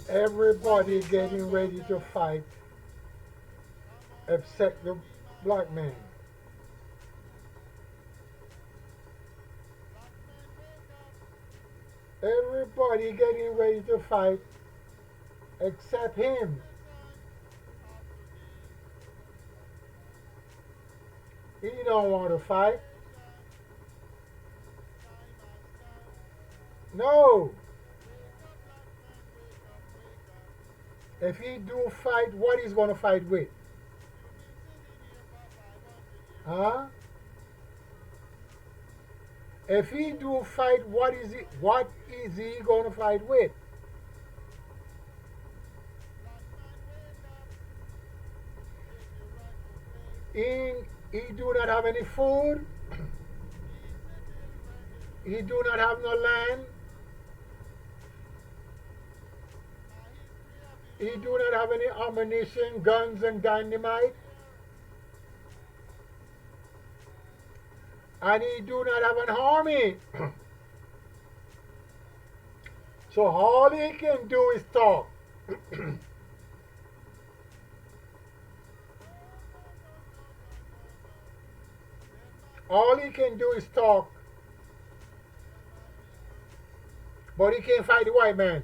Everybody getting ready to fight except the black man. Everybody getting ready to fight except him. He don't want to fight. No. If he do fight, what he's gonna fight with? Huh? If he do fight, what is he gonna fight with? He, he do not have any food. He do not have no land. He do not have any ammunition, guns and dynamite. And he do not have an army. So all he can do is talk. All he can do is talk, but he can't fight the white man.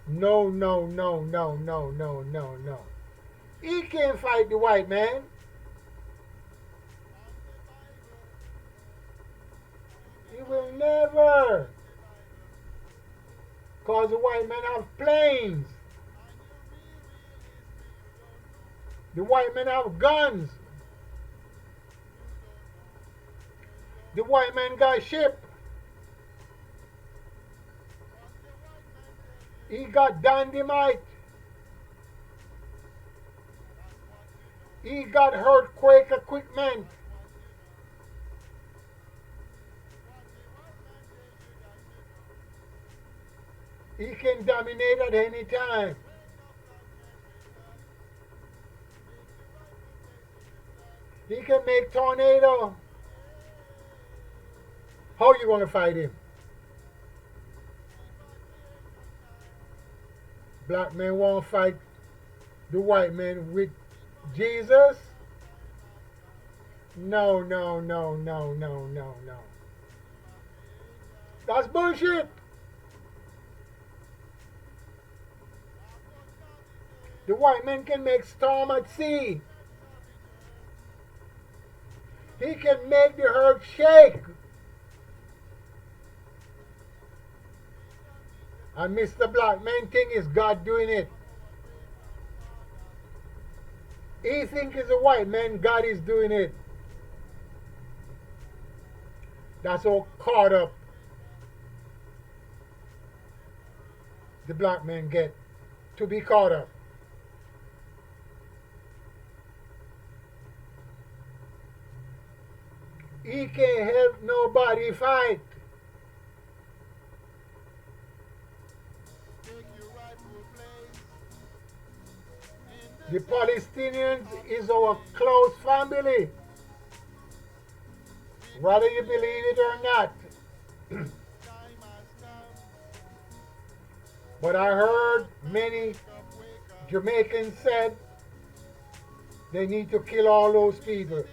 No, no, no, no, no, no, no, no. He can't fight the white man. He will never. Because the white men have planes. The white men have guns. The white man got ship. He got dynamite. He got earthquake equipment. He can dominate at any time. He can make tornado. How you gonna fight him? Black man won't fight the white man with Jesus? No, no, no, no, no, no, no. That's bullshit. The white man can make storm at sea. He can make the earth shake. And Mr. Black man think is God doing it. He think it's a white man, God is doing it. That's how caught up the black man get to be caught up. He can't help nobody fight. The Palestinians is our close family, whether you believe it or not. But I heard many Jamaicans said they need to kill all those people.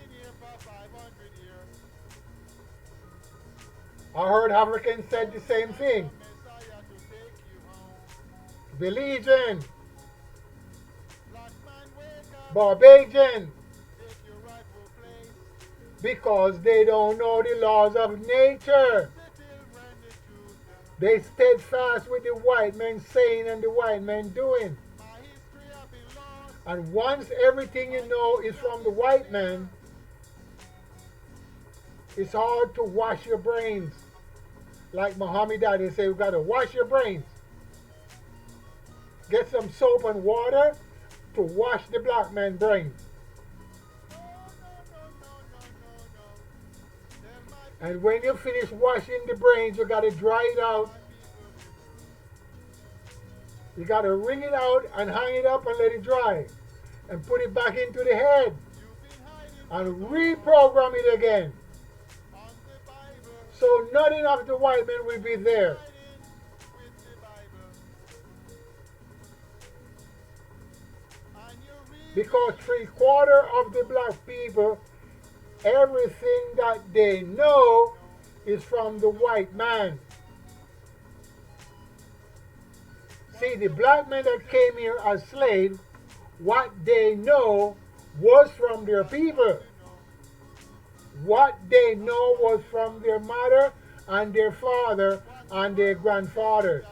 I heard Africans said the same thing. Belizean, Barbadian, because they don't know the laws of nature. They steadfast with the white men saying and the white men doing. And once everything you know is from the white man, it's hard to wash your brains. Like Muhammad Ali say, you gotta wash your brains. Get some soap and water to wash the black man's brains. And when you finish washing the brains, you gotta dry it out. You gotta wring it out and hang it up and let it dry. And put it back into the head. And reprogram it again. So nothing of the white men will be there. Because three-quarter of the black people, everything that they know is from the white man. See, the black men that came here as slaves, what they know was from their people. What they know was from their mother and their father and their grandfathers.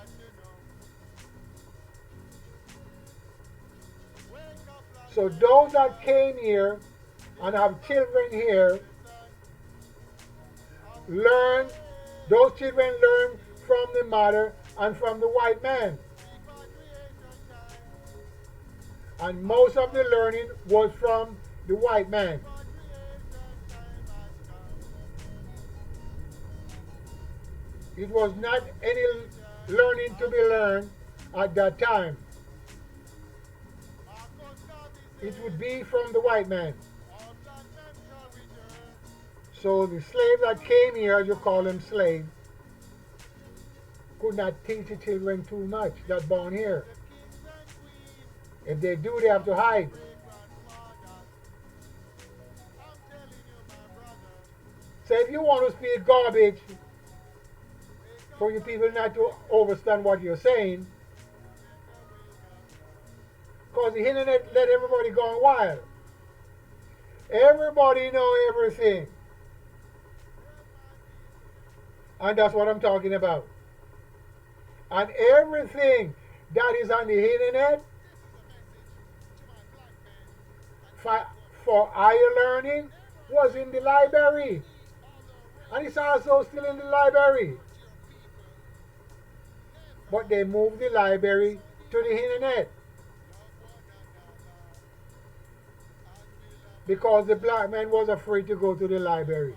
So those that came here and have children here learn, those children learn from the mother and from the white man. And most of the learning was from the white man. It was not any learning to be learned at that time. It would be from the white man. So the slaves that came here, as you call them slaves, could not teach the children too much that born here. If they do, they have to hide. So if you want to speak garbage for you people not to understand what you're saying, because the internet let everybody go wild. Everybody know everything. And that's what I'm talking about. And everything that is on the internet for higher learning was in the library. And it's also still in the library. But they moved the library to the internet. Because the black man was afraid to go to the library.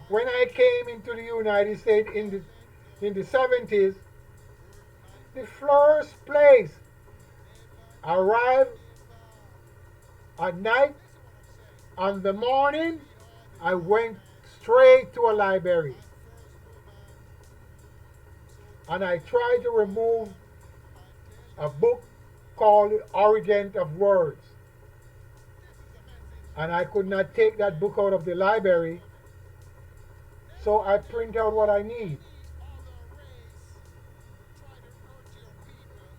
When I came into the United States in the 70s, the first place I arrived at night, and the morning I went straight to a library. And I tried to remove a book called Origin of Words. And I could not take that book out of the library, so I print out what I need.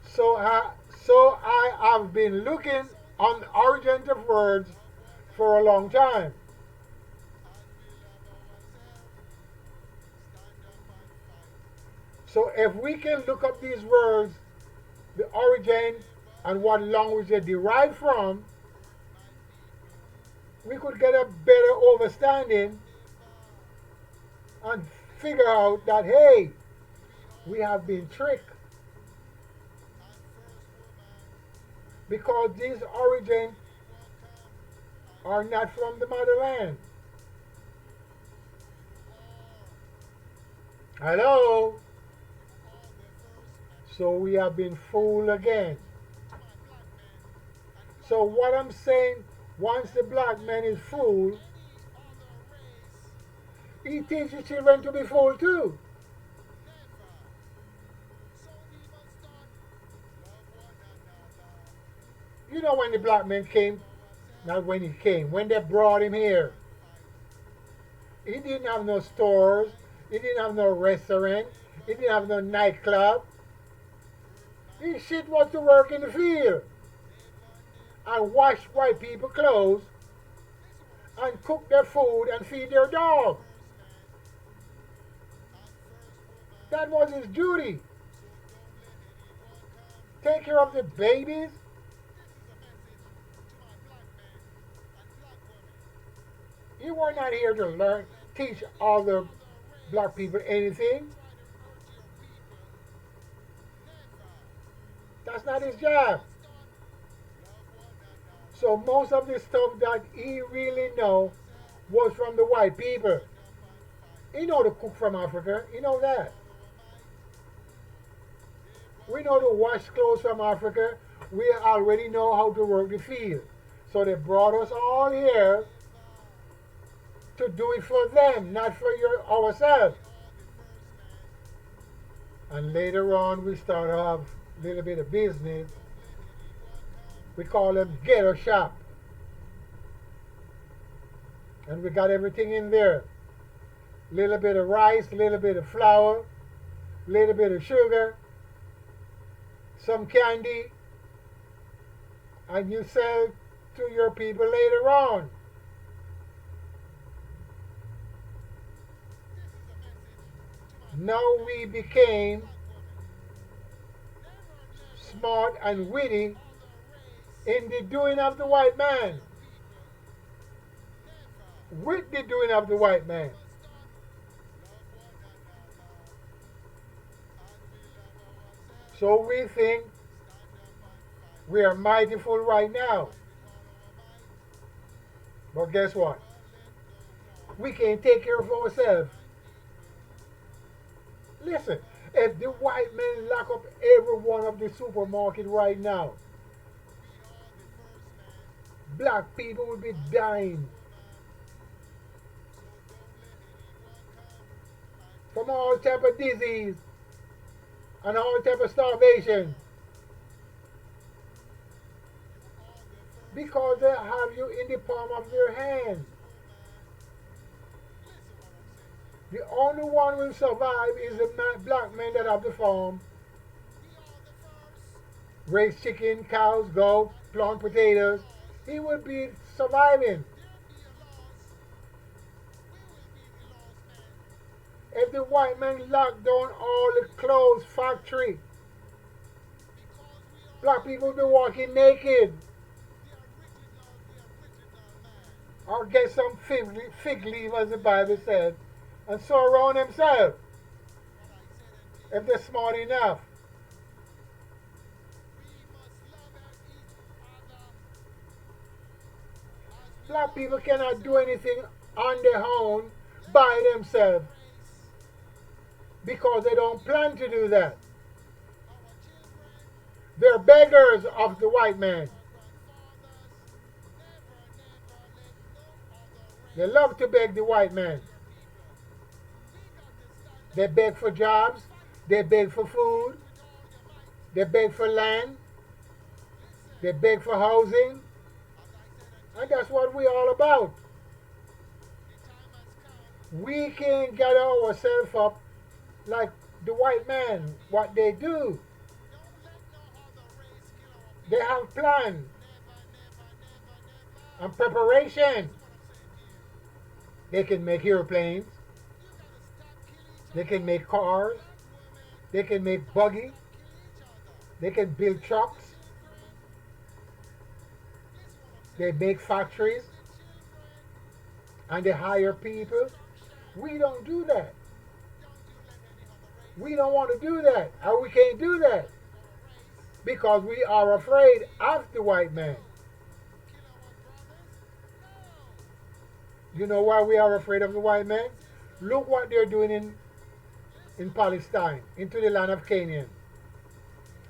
So I have been looking on Origin of Words for a long time. So if we can look up these words, the origin and what language they derive from, we could get a better understanding and figure out that, hey, we have been tricked. Because these origins are not from the motherland. Hello? So we have been fooled again. So what I'm saying, once the black man is fooled, he teaches children to be fooled too. You know when the black man came, not when he came, when they brought him here, he didn't have no stores, he didn't have no restaurant, he didn't have no nightclub. His shit was to work in the field and wash white people clothes and cook their food and feed their dogs. That was his duty. Take care of the babies. You were not here to learn, teach all the black people anything. That's not his job. So most of the stuff that he really know was from the white people. He know to cook from Africa. He know that. We know to wash clothes from Africa. We already know how to work the field. So they brought us all here to do it for them, not for ourselves. And later on, we start off a little bit of business We call them ghetto shop. And we got everything in there. Little bit of rice, little bit of flour, little bit of sugar, some candy, and you sell to your people later on. Now we became smart and witty in the doing of the white man. With the doing of the white man. So we think we are mightyful right now. But guess what? We can't take care of ourselves. Listen, if the white men lock up every one of the supermarket right now, black people will be dying from all type of disease and all type of starvation because they have you in the palm of their hand. The only one who will survive is the black men that have the farm, raise chicken, cows, goats, plant potatoes. He will be surviving. If the white man lock down all the clothes factory, black people will be walking naked. Or get some fig leaf, as the Bible said, and sew around themselves if they're smart enough. Black people cannot do anything on their own by themselves because they don't plan to do that. They're beggars of the white man. They love to beg the white man. They beg for jobs, they beg for food, they beg for land, they beg for housing, and that's what we're all about. We can't gather ourselves up like the white man, what they do. They have plan and preparation. They can make airplanes, they can make cars, they can make buggy, they can build trucks, they make factories, and they hire people. We don't do that. We don't want to do that, and we can't do that because we are afraid of the white man. You know why we are afraid of the white man? Look what they're doing in Palestine, into the land of Canaan.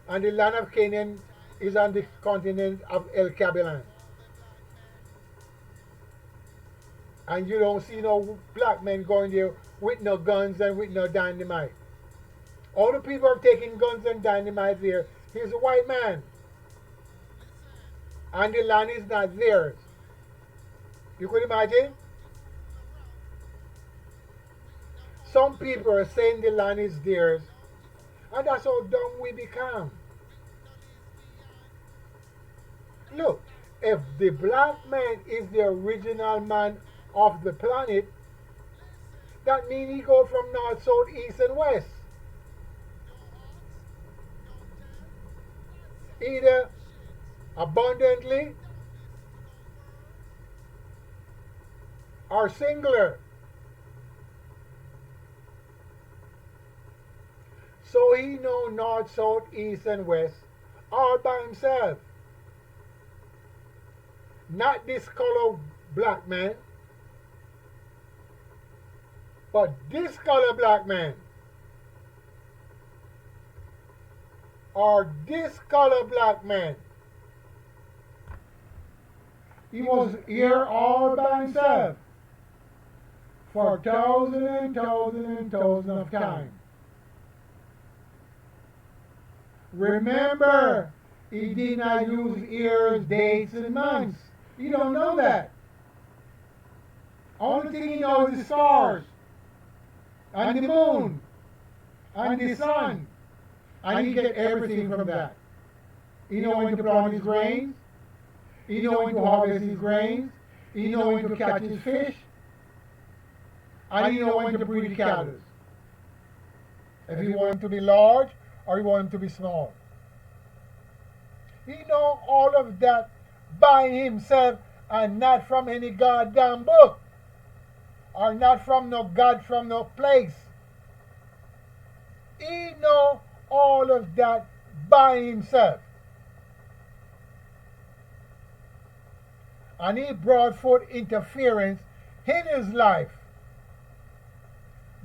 And the land of Canaan is on the continent of El Cabilan. And you don't see no black men going there with no guns and with no dynamite. All the people are taking guns and dynamite there. He's a white man. And the land is not theirs. You could imagine? Some people are saying the land is theirs. And that's how dumb we become. Look, if the black man is the original man of the planet, that means he go from north, south, east, and west. Either abundantly or singular. So he know north, south, east, and west all by himself. Not this color black man, but this color black man. Or this color black man. He was here all by himself for thousands and thousands and thousands of time. Remember, He did not use years, dates, and months. He don't know that. Only thing he knows is the stars, and the moon, and the sun, and he get everything from that. He know when to plant his grains, he know when to harvest his grains, he know when to catch his fish, and he know when to breed the cattle. If he want him to be large or he want him to be small. He know all of that by himself and not from any goddamn book or not from no God from no place. He know all of that by himself. And he brought forth interference in his life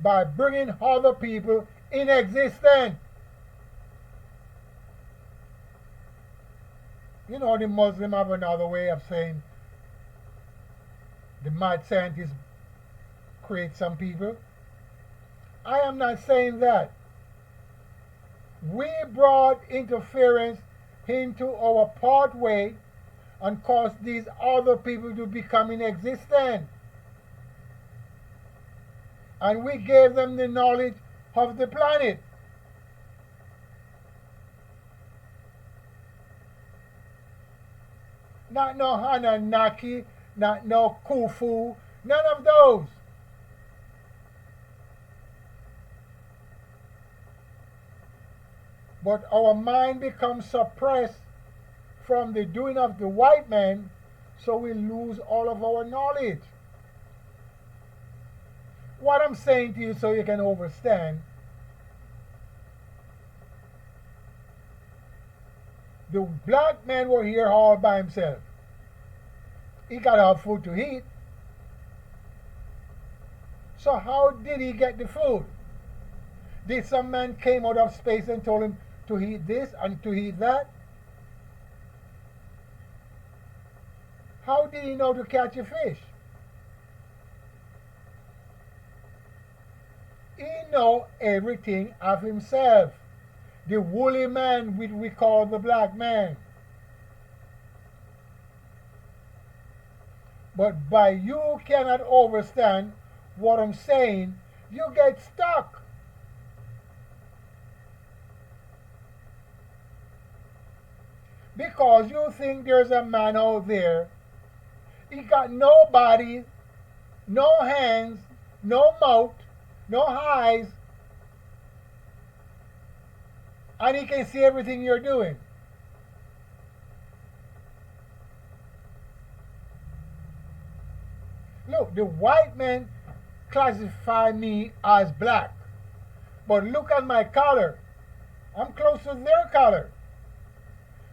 by bringing other people in existence. You know, the Muslim have another way of saying the mad scientists create some people. I am not saying that. We brought interference into our pathway and caused these other people to become in existence. And we gave them the knowledge of the planet. Not no Anunnaki, not no Khufu, none of those. But our mind becomes suppressed from the doing of the white man, so we lose all of our knowledge. What I'm saying to you so you can understand, the black man was here all by himself. He got to have food to eat. So how did he get the food? Did some man came out of space and told him to eat this and to eat that? How did he know to catch a fish? He know everything of himself. The woolly man which we call the black man. But by you cannot understand what I'm saying, you get stuck. Because you think there's a man out there, he got no body, no hands, no mouth, no eyes, and he can see everything you're doing. Look, the white men classify me as black, but look at my color. I'm close to their color.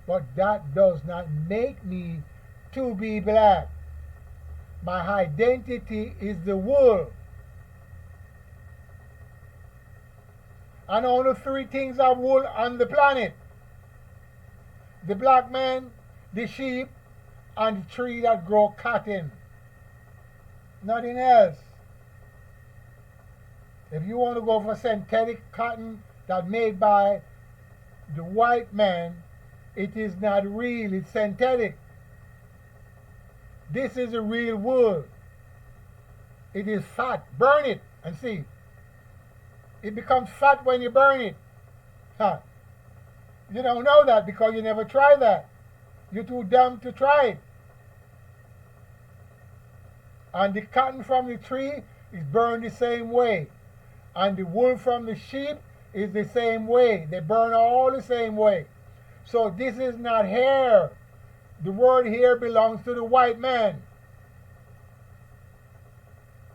But that does not make me to be black. My identity is the wool. And only three things are wool on the planet: the black man, the sheep, and the tree that grow cotton. Nothing else. If you want to go for synthetic cotton that made by the white man, it is not real, it's synthetic. This is a real wool. It is fat. Burn it and see. It becomes fat when you burn it. Huh. You don't know that because you never tried that. You're too dumb to try it. And the cotton from the tree is burned the same way. And the wool from the sheep is the same way. They burn all the same way. So this is not hair. The word hair belongs to the white man.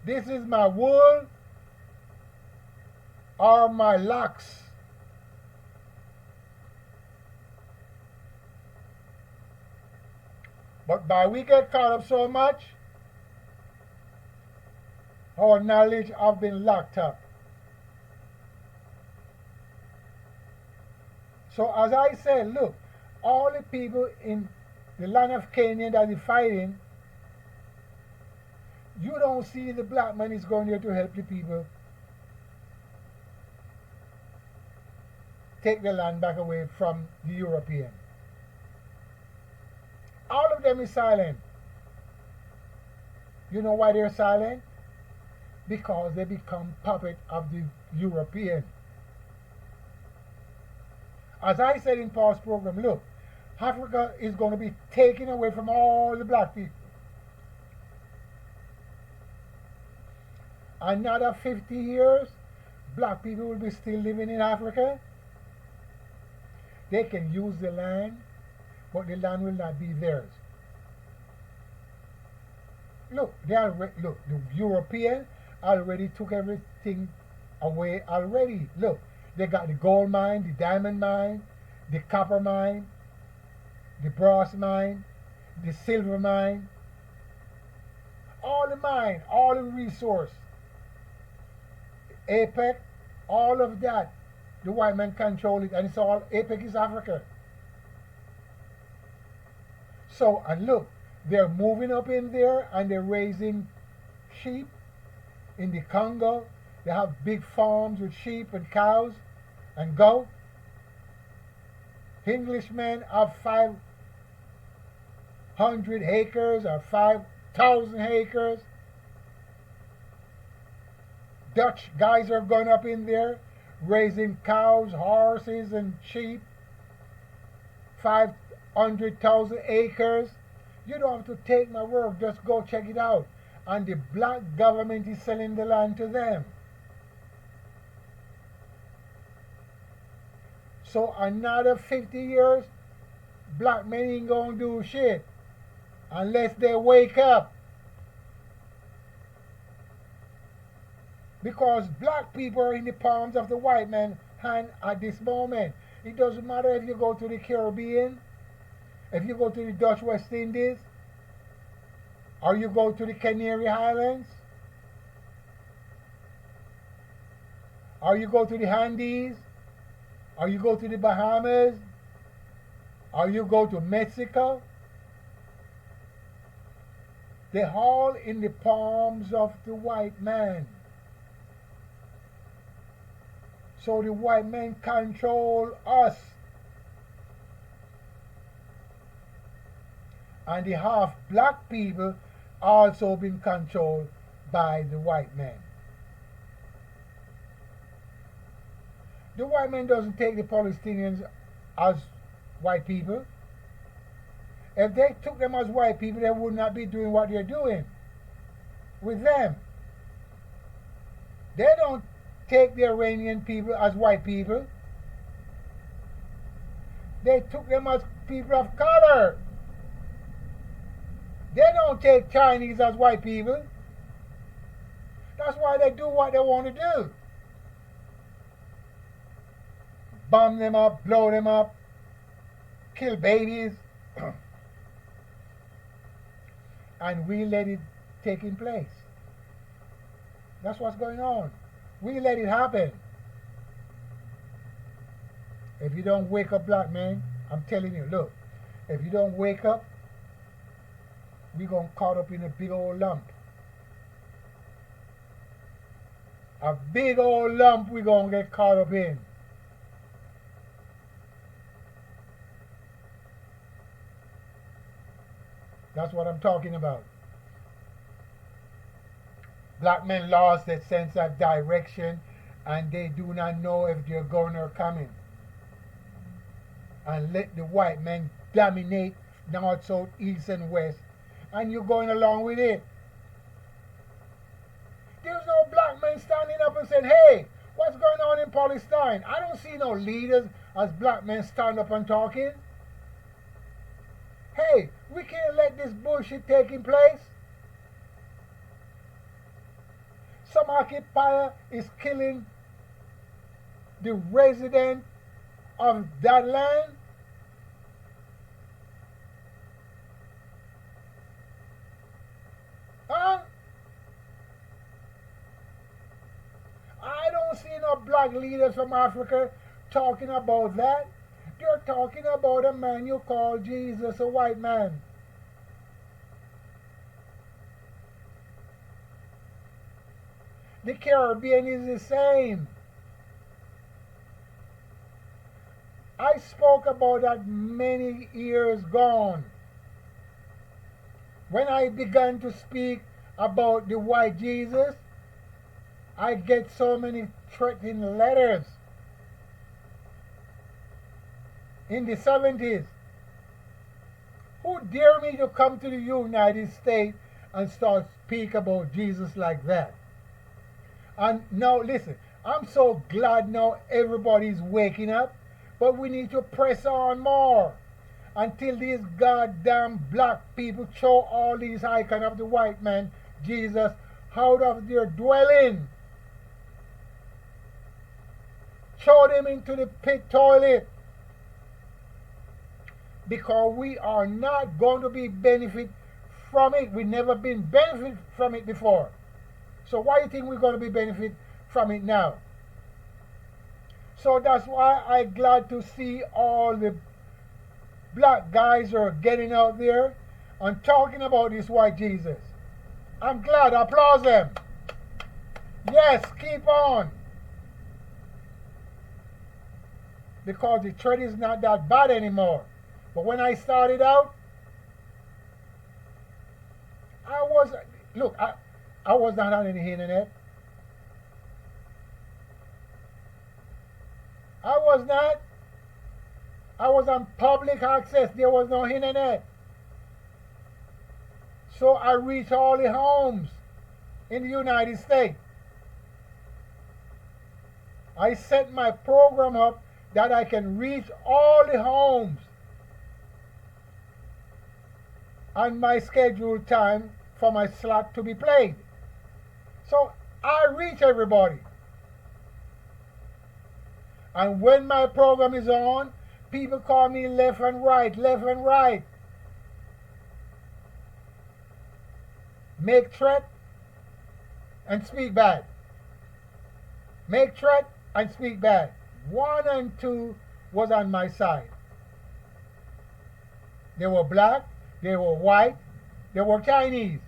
This is my wool or my locks. But by we get caught up so much, our knowledge have been locked up. So as I said, look, all the people in the land of Canaan that is fighting, you don't see the black man is going there to help the people take the land back away from the European. them is silent. You know why they're silent? Because they become puppet of the European. As I said in Paul's program, look, Africa is going to be taken away from all the black people. Another 50 years, black people will be still living in Africa. They can use the land, but the land will not be theirs. Look, look, the European already took everything away already. Look, they got the gold mine, the diamond mine, the copper mine, the brass mine, the silver mine, all the mine, all the resource, APEC, all of that. The white men control it, and it's all APEC is Africa. So, and look, they're moving up in there and they're raising sheep in the Congo. They have big farms with sheep and cows and goat. Englishmen have 500 acres or 5,000 acres. Dutch guys are going up in there raising cows, horses, and sheep. 500,000 acres. You don't have to take my word, just go check it out. And the black government is selling the land to them. So another 50 years, black men ain't gonna do shit unless they wake up. Because black people are in the palms of the white man's hand at this moment. It doesn't matter if you go to the Caribbean, if you go to the Dutch West Indies, or you go to the Canary Islands, or you go to the Andes, or you go to the Bahamas, or you go to Mexico. They're all in the palms of the white man. So the white men control us. And the half black people also been controlled by the white man. The white man doesn't take the Palestinians as white people. If they took them as white people, they would not be doing what they're doing with them. They don't take the Iranian people as white people. They took them as people of color. They don't take Chinese as white people. That's why they do what they want to do. Bomb them up, blow them up, kill babies. And we let it take in place. That's what's going on. We let it happen. If you don't wake up, black man, I'm telling you, look, if you don't wake up, we're going to caught up in a big old lump. A big old lump we're going to get caught up in. That's what I'm talking about. Black men lost their sense of direction and they do not know if they're going or coming. And let the white men dominate north, south, east, and west. And you're going along with it. There's no black men standing up and saying, hey, what's going on in Palestine? I don't see no leaders as black men stand up and talking. Hey, we can't let this bullshit taking place. Some occupier is killing the resident of that land. Huh? I don't see no black leaders from Africa talking about that. You're talking about a man you call Jesus, a white man. The Caribbean is the same. I spoke about that many years gone. When I began to speak about the white Jesus, I get so many threatening letters in the 70s. Who dare me to come to the United States and start speak about Jesus like that? And now listen, I'm so glad now everybody's waking up, but we need to press on more until these goddamn black people throw all these icons of the white man, Jesus, out of their dwelling. Throw them into the pit toilet. Because we are not going to be benefit from it. We've never been benefit from it before. So why do you think we're going to be benefit from it now? So that's why I'm glad to see all the black guys are getting out there and talking about this white Jesus. I'm glad. I applaud them. Yes, keep on. Because the threat is not that bad anymore. But when I started out, I was not on the internet. I was not. I was on public access. There was no internet. So I reached all the homes in the United States. I set my program up that I can reach all the homes on my scheduled time for my slot to be played. So I reach everybody. And when my program is on, people call me left and right, left and right. Make threat and speak bad. Make threat and speak bad. 1 and 2 was on my side. They were black, they were white, they were Chinese.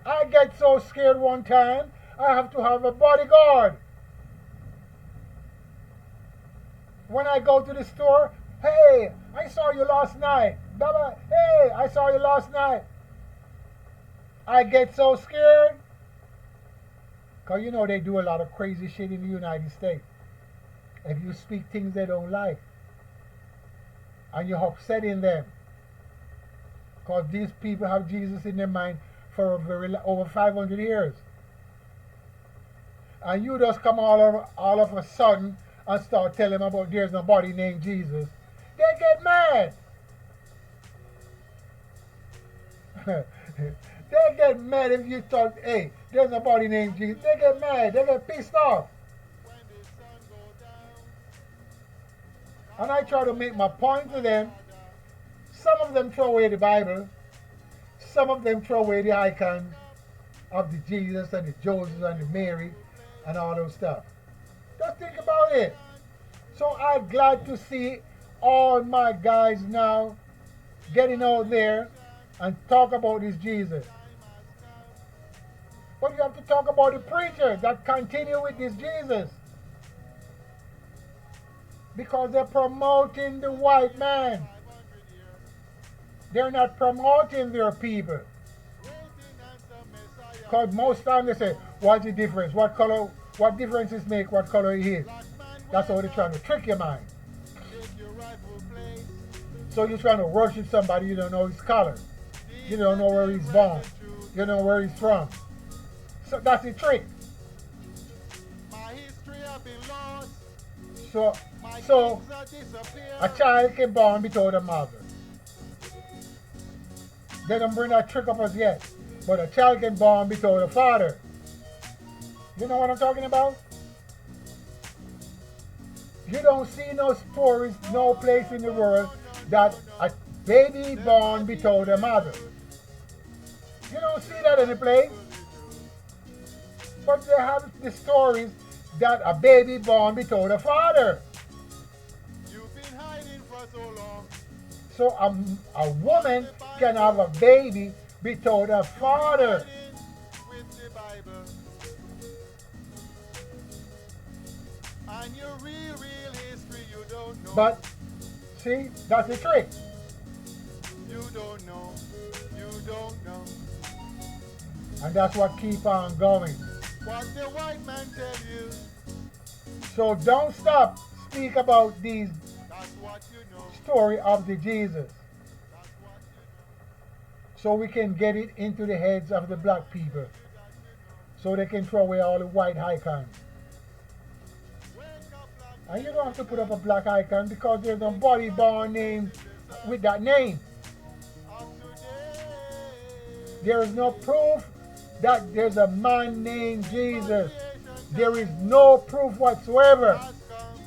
I get so scared one time, I have to have a bodyguard. When I go to the store, hey, I saw you last night. Baba, hey, I saw you last night. I get so scared. Because you know they do a lot of crazy shit in the United States. If you speak things they don't like, and you're upsetting them, because these people have Jesus in their mind for over 500 years. And you just come all of a sudden and start telling them about there's nobody named Jesus. They get mad. They get mad if you talk, hey, there's nobody named Jesus. They get mad. They get pissed off. And I try to make my point to them. Some of them throw away the Bible. Some of them throw away the icons of the Jesus and the Joseph and the Mary and all those stuff. Just think about it. So I'm glad to see all my guys now getting out there and talk about this Jesus. But you have to talk about the preachers that continue with this Jesus. Because they're promoting the white man. They're not promoting their people. Because most times they say, what's the difference? What color, what differences make what color he is? That's how they're trying to trick your mind. So you're trying to worship somebody you don't know his color. You don't know where he's born. You don't know where he's from. So that's the trick. So a child can born without a mother. They don't bring that trick up us yet. But a child can born without a father. You know what I'm talking about? You don't see no stories, no place in the world that a baby born without a mother. You don't see that in the place. But they have the stories that a baby born without a father. You've been hiding for so long. So a woman can have a baby without a father. But see, that's the trick. You don't know. You don't know. And that's what keep on going. What the white man tell you, So don't stop speak about these that's what you know. story of the Jesus. That's what you know. So we can get it into the heads of the black people. So they can throw away all the white icons. Wake up, black And you don't have to put up a black icon because there's nobody born named with that name. of today. There is no proof that there's a man named Jesus. There is no proof whatsoever. Has come.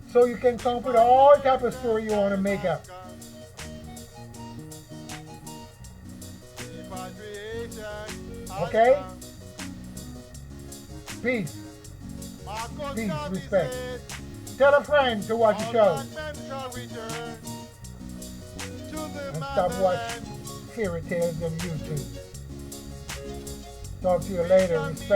So you can come up with all type of story you want to make up. Repatriation has Okay? come. Peace. Marcus Peace, Garvey respect. said, Tell a friend to watch the all show. black men shall return to the And stop watching motherland. fairy tales on YouTube. Talk to you later. Respect.